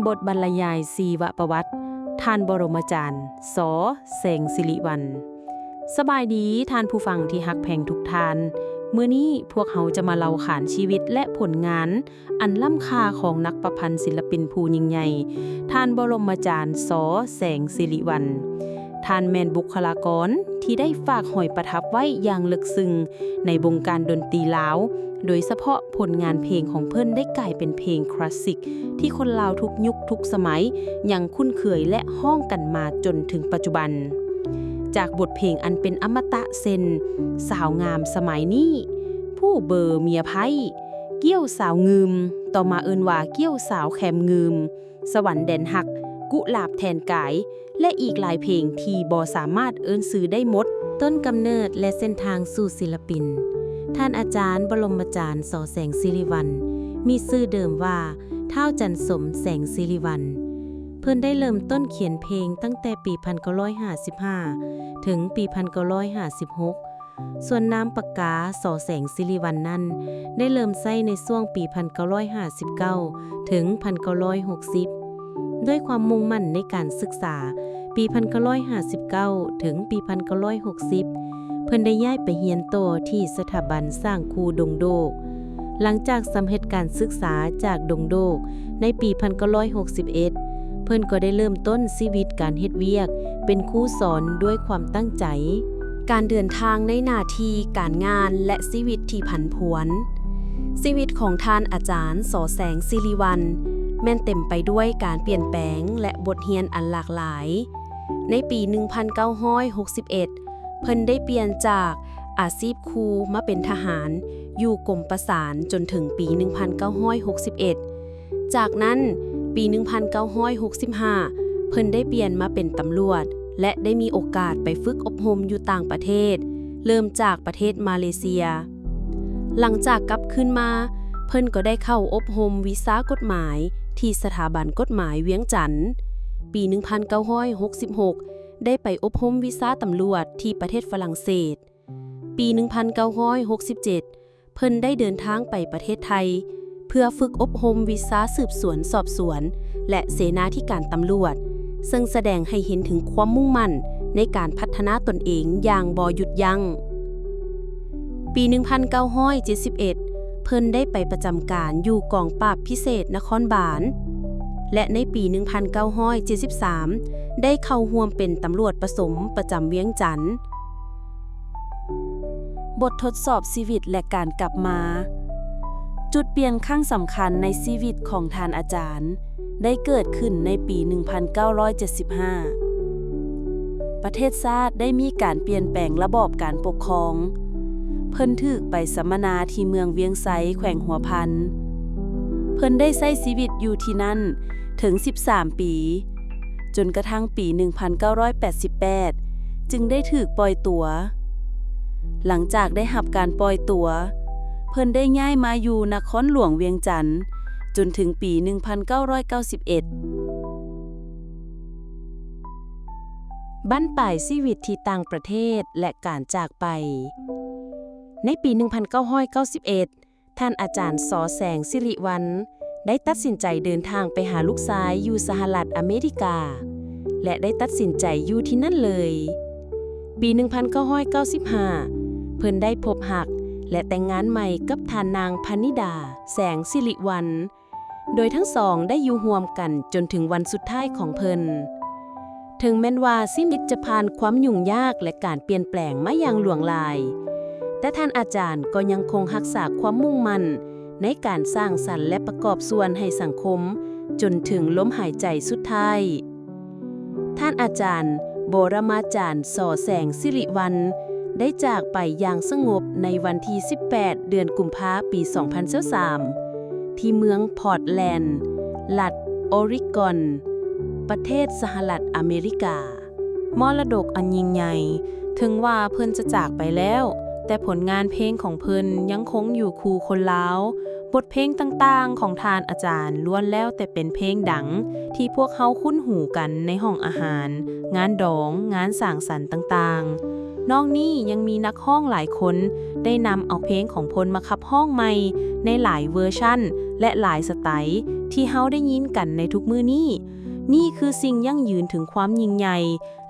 บทบรรยายชีวประวัติท่านบรมอาจารย์ ส.แสงสิริวัลย์สบายดีท่านผู้ฟังที่ฮักแพงทุกท่านมื้อนี้พวกเขาจะมาเล่าขานชีวิตและผลงานอันล้ำค่าของนักประพันธ์ศิลปินผู้ยิ่งใหญ่ท่านบรมอาจารย์ ส.แสงสิริวัลย์ท่านแม่นบุคลากรที่ได้ฝากหอยประทับไว้อย่างลึกซึ้งในวงการดนตรีลาวโดยเฉพาะผลงานเพลงของเพิ่นได้กลายเป็นเพลงคลาสสิกที่คนลาวทุกยุคทุกสมัยยังคุ้นเคยและฮ้องกันมาจนถึงปัจจุบันจากบทเพลงอันเป็นอมตะเซนสาวงามสมัยนี้ผู้เบอร์เมียไพ่เกี้ยวสาวงืมต่อมาเอิ้นว่าเกี้ยวสาวแคมงืมสวรรค์แดนหักกุหลาบแทนกายและอีกหลายเพลงที่บ่สามารถเอิ้นชื่อได้หมดต้นกำเนิดและเส้นทางสู่ศิลปินท่านอาจารย์บรมอาจารย์ ส.แสงสิริวัลย์มีชื่อเดิมว่าท้าวจันสมแสงสิริวัลย์เพิ่นได้เริ่มต้นเขียนเพลงตั้งแต่ปี 1955 ถึงปี 1956 ส่วนนามปากกา ส.แสงสิริวัลย์นั้นได้เริ่มใช้ในช่วงปี 1959 ถึง 1960 ด้วยความมุ่งมั่นในการศึกษา ปี 1959 ถึง ปี 1960 เพิ่นได้ย้ายไปเรียนต่อที่สถาบันสร้างครูดงโดกหลังจากสำเร็จการศึกษาจากดงโดกในปี 1961 เพิ่นก็ได้เริ่มต้นชีวิตการเฮ็ดเวียกเป็นครูสอนด้วยความตั้งใจการเดินทางในหน้าที่การงานและชีวิตที่ผันผวนชีวิตของท่านอาจารย์ ส.แสงสิริวัลย์แม่นเต็มไปด้วยการเปลี่ยนแปลงและบทเรียนอันหลากหลายในปี 1961 เพิ่นได้เปลี่ยนจากอาชีพครูมาเป็นทหารอยู่กรมประสานจนถึงปี 1961 จากนั้นปี 1965 เพิ่นได้เปลี่ยนมาเป็นตำรวจและได้มีโอกาสไปฝึกอบรมอยู่ต่างประเทศเริ่มจากประเทศมาเลเซียหลังจากกลับขึ้นมาเพิ่นก็ได้เข้าอบรมวิชากฎหมายที่สถาบันกฎหมายเวียงจันทน์ปี 1966 ได้ไปอบรมวิชาตำรวจที่ประเทศฝรั่งเศสปี 1967 เพิ่นได้เดินทางไปประเทศไทยเพื่อฝึกอบรมวิชาสืบสวนสอบสวนและเสนาธิการตำรวจซึ่งแสดงให้เห็นถึงความมุ่งมั่นในการพัฒนาตนเองอย่างบ่หยุดยั้งปี 1971 เพิ่นได้ไปประจำการอยู่กองปราบพิเศษนครบาลและในปี 1973 ได้เข้าร่วมเป็นตำรวจผสมประจำเวียงจันทน์บททดสอบชีวิตและการกลับมาจุดเปลี่ยนครั้งสำคัญในชีวิตของท่านอาจารย์ได้เกิดขึ้นในปี 1975 ประเทศชาติได้มีการเปลี่ยนแปลงระบอบการปกครองเพิ่นถูกไปสัมมนาที่เมืองเวียงไซแขวงหัวพันเพิ่นได้ใช้ชีวิตอยู่ที่นั่นถึง 13 ปีจนกระทั่งปี 1988 จึงได้ถูกปล่อยตัวหลังจากได้รับการปล่อยตัวเพิ่นได้ย้ายมาอยู่นครหลวงเวียงจันทน์จนถึงปี 1991 บั้นปลายชีวิตที่ต่างประเทศและการจากไปในปี 1991 ท่านอาจารย์ ส.แสงสิริวัลย์ได้ตัดสินใจเดินทางไปหาลูกชายอยู่สหรัฐอเมริกาและได้ตัดสินใจอยู่ที่นั่นเลยปี 1995 เพิ่นได้พบหักและแต่งงานใหม่กับท่านนางพนิดาแสงสิริวัลย์โดยทั้งสองได้อยู่ร่วมกันจนถึงวันสุดท้ายของเพิ่นถึงแม้นว่าชีวิตจะผ่านความยุ่งยากและการเปลี่ยนแปลงมาอย่างหลวงหลายแต่ท่านอาจารย์ก็ยังคงรักษาความมุ่งมั่นในการสร้างสรรค์และประกอบส่วนให้สังคมจนถึงลมหายใจสุดท้ายท่านอาจารย์บรมาจารย์ ส.แสงสิริวัลย์ได้จากไปอย่างสงบในวันที่ 18 เดือนกุมภาพันธ์ ปี 2023 ที่เมืองพอร์ตแลนด์รัฐออริกอนประเทศสหรัฐอเมริกามรดกอันยิ่งใหญ่ถึงว่าเพิ่นจะจากไปแล้วแต่ผลงานเพลงของเพิ่นยังคงอยู่คู่คนลาวบทเพลงต่างๆของท่านอาจารย์ล้วนแล้วแต่เป็นเพลงดังที่พวกเขาคุ้นหูกันในห้องอาหารงานดองงานสร้างสรรค์ต่างๆ นอกนี้ยังมีนักร้องหลายคนได้นำเอาเพลงของพลมาขับร้องใหม่ในหลายเวอร์ชั่นและหลายสไตล์ที่เฮาได้ยินกันในทุกมื้อนี้นี่คือสิ่งยั่งยืนถึงความยิ่งใหญ่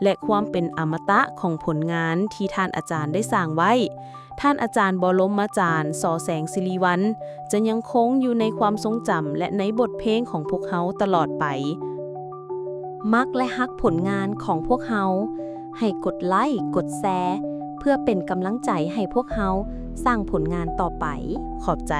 และความเป็นอมตะของผลงานที่ท่านอาจารย์ได้สร้างไว้ท่านอาจารย์บรมอาจารย์สอแสงสิริวัลย์จะยังคงอยู่ในความทรงจำและในบทเพลงของพวกเฮาตลอดไปมักและฮักผลงานของพวกเฮาให้กดไลค์กดแชร์เพื่อเป็นกำลังใจให้พวกเฮาสร้างผลงานต่อไปขอบใจ